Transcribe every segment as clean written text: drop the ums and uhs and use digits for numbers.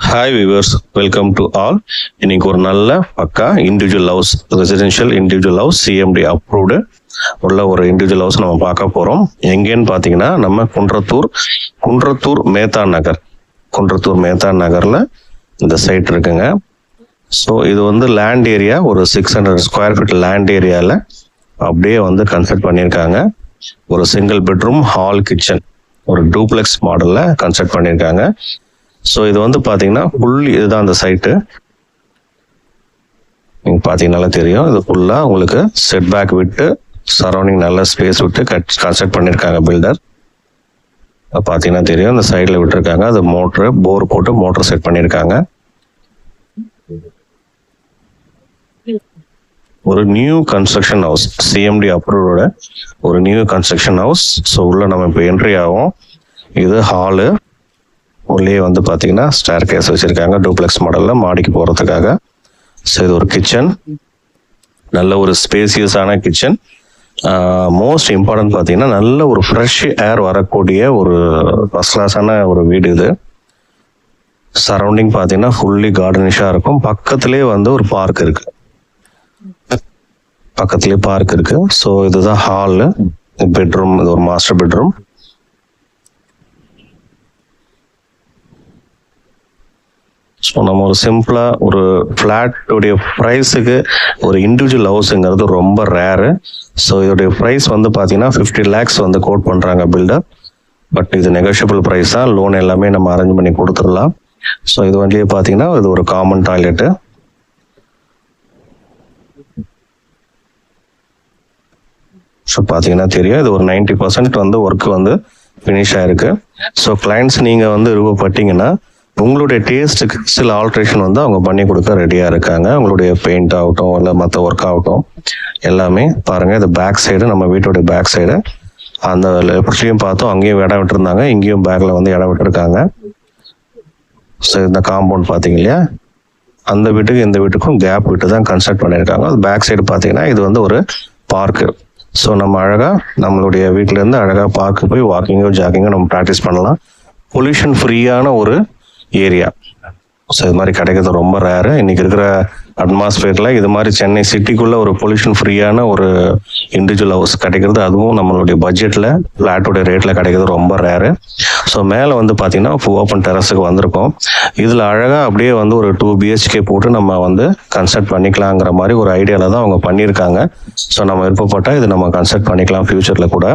Hi viewers, welcome to all. இன்னைக்கு ஒரு நல்ல பக்கா individual house, residential individual house, CMD approved உள்ள ஒரு இண்டிவிஜுவல் ஹவுஸ் நம்ம பார்க்க போகிறோம். எங்கேன்னு பார்த்தீங்கன்னா நம்ம குன்றத்தூர் மேத்தா நகரில் இந்த சைட் இருக்குங்க. ஸோ இது வந்து லேண்ட் ஏரியா, ஒரு 600 ஸ்கொயர் ஃபீட் லேண்ட் ஏரியாவில் அப்படியே வந்து கன்ஸ்ட்ரக்ட் பண்ணியிருக்காங்க. ஒரு சிங்கிள் பெட்ரூம் ஹால் கிச்சன், ஒரு டூப்ளெக்ஸ் மாடலில் கன்ஸ்ட்ரக்ட் பண்ணியிருக்காங்க. ஸோ இது வந்து பார்த்தீங்கன்னா இதுதான் அந்த சைட்டு. நீங்கள் பார்த்தீங்கன்னால தெரியும், இது ஃபுல்லாக உங்களுக்கு செட் பேக் விட்டு சரௌண்டிங் நல்ல ஸ்பேஸ் விட்டு கன்ஸ்ட்ரக்ட் பண்ணியிருக்காங்க பில்டர். பார்த்தீங்கன்னா தெரியும், இந்த சைடில் விட்டுருக்காங்க. அது போர் போட்டு மோட்டர் செட் பண்ணியிருக்காங்க. ஒரு நியூ கன்ஸ்ட்ரக்ஷன் ஹவுஸ், சிஎம்டி அப்ரூவோட ஒரு நியூ கன்ஸ்ட்ரக்ஷன் ஹவுஸ். ஸோ உள்ள நம்ம இப்போ என்ட்ரி ஆகும். இது ஹாலு. உள்ளே வந்து பார்த்தீங்கன்னா ஸ்டேர் கேஸ் வச்சுருக்காங்க டூப்ளெக்ஸ் மாடலில் மாடிக்கு போகிறதுக்காக. ஸோ இது ஒரு கிச்சன், நல்ல ஒரு ஸ்பேசியஸான கிச்சன். மோஸ்ட் இம்பார்ட்டன்ட் பார்த்தீங்கன்னா நல்ல ஒரு ஃப்ரெஷ் ஏர் வரக்கூடிய ஒரு ஃபர்ஸ்ட் கிளாஸான ஒரு வீடு இது. சரௌண்டிங் பார்த்தீங்கன்னா ஃபுல்லி கார்டனிஷாக இருக்கும். பக்கத்துலேயே வந்து ஒரு பார்க் இருக்குது. ஸோ இதுதான் ஹாலு, பெட்ரூம். இது ஒரு மாஸ்டர் பெட்ரூம். ஸோ நம்ம ஒரு சிம்பிளாக ஒரு ஃப்ளாட்டுடைய ப்ரைஸுக்கு ஒரு இண்டிவிஜுவல் ஹவுஸுங்கிறது ரொம்ப ரேரு. ஸோ இதோடைய ப்ரைஸ் வந்து பார்த்தீங்கன்னா 50 lakhs வந்து கோட் பண்ணுறாங்க பில்டர். பட் இது நெகோஷியபிள் ப்ரைஸ் தான். லோன் எல்லாமே நம்ம அரேஞ்ச் பண்ணி கொடுத்துடலாம். ஸோ இது வண்டியே பார்த்தீங்கன்னா இது ஒரு காமன் டாய்லெட்டு. ஸோ பார்த்தீங்கன்னா தெரியும், இது ஒரு 90% வந்து ஒர்க் வந்து ஃபினிஷ் ஆயிருக்கு. ஸோ கிளைண்ட்ஸ் நீங்கள் வந்து விருப்பப்பட்டீங்கன்னா உங்களுடைய டேஸ்ட்டுக்கு சில ஆல்ட்ரேஷன் வந்து அவங்க பண்ணி கொடுக்க ரெடியாக இருக்காங்க. உங்களுடைய பெயிண்ட் ஆகட்டும் இல்லை மற்ற ஒர்க் ஆகட்டும் எல்லாமே பாருங்கள். இது பேக் சைடு, நம்ம வீட்டோடைய பேக் சைடு. அந்த லெஃப்ட்லையும் பார்த்தோம், அங்கேயும் இடம் விட்டுருந்தாங்க, இங்கேயும் பேக்கில் வந்து இடம் விட்டுருக்காங்க. ஸோ இந்த காம்பவுண்ட் பார்த்தீங்க இல்லையா, அந்த வீட்டுக்கு இந்த வீட்டுக்கும் கேப் விட்டு தான் கன்ஸ்ட்ரக்ட் பண்ணியிருக்காங்க. அது பேக் சைடு பார்த்தீங்கன்னா இது வந்து ஒரு பார்க்கு. ஸோ நம்ம அழகாக நம்மளுடைய வீட்டிலேருந்து அழகாக பார்க்கு போய் வாக்கிங்கோ ஜாக்கிங்கோ நம்ம ப்ராக்டிஸ் பண்ணலாம். பொல்யூஷன் ஃப்ரீயான ஒரு ஏரியா. ஸோ இது மாதிரி கிடைக்கிறது ரொம்ப ரேரு. இன்னைக்கு இருக்கிற அட்மாஸ்பியரில் இது மாதிரி சென்னை சிட்டிக்குள்ள ஒரு பொல்யூஷன் ஃப்ரீயான ஒரு இண்டிவிஜுவல் ஹவுஸ் கிடைக்கிறது, அதுவும் நம்மளுடைய பட்ஜெட்டில் ஃப்ளாட்டோடைய ரேட்டில் கிடைக்கிறது ரொம்ப ரேரு. ஸோ மேலே வந்து பார்த்தீங்கன்னா ஓப்பன் டெரஸுக்கு வந்திருக்கோம். இதில் அழகாக அப்படியே வந்து ஒரு 2 BHK போட்டு நம்ம வந்து கன்ஸ்ட்ரக்ட் பண்ணிக்கலாங்கிற மாதிரி ஒரு ஐடியாவில் தான் அவங்க பண்ணியிருக்காங்க. ஸோ நம்ம விருப்பப்பட்டால் இது நம்ம கன்ஸ்ட்ரக்ட் பண்ணிக்கலாம் ஃபியூச்சரில் கூட.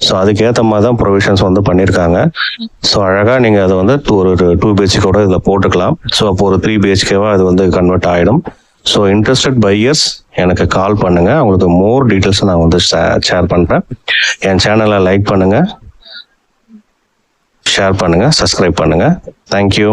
ஸோ அதுக்கேற்ற மாதிரி தான் ப்ரொவிஷன்ஸ் வந்து பண்ணியிருக்காங்க. ஸோ அழகாக நீங்கள் அதை வந்து ஒரு 2 BHK கூட இதில் போட்டுக்கலாம். ஸோ அப்போ ஒரு 3 BHKவாக அது வந்து கன்வெர்ட் ஆகிடும். ஸோ இன்ட்ரெஸ்டட் பையர்ஸ் எனக்கு கால் பண்ணுங்கள். உங்களுக்கு மோர் டீட்டெயில்ஸ் நான் வந்து ஷேர் பண்ணுறேன். என் சேனலை லைக் பண்ணுங்கள், ஷேர் பண்ணுங்கள், சப்ஸ்கிரைப் பண்ணுங்கள். தேங்க்யூ.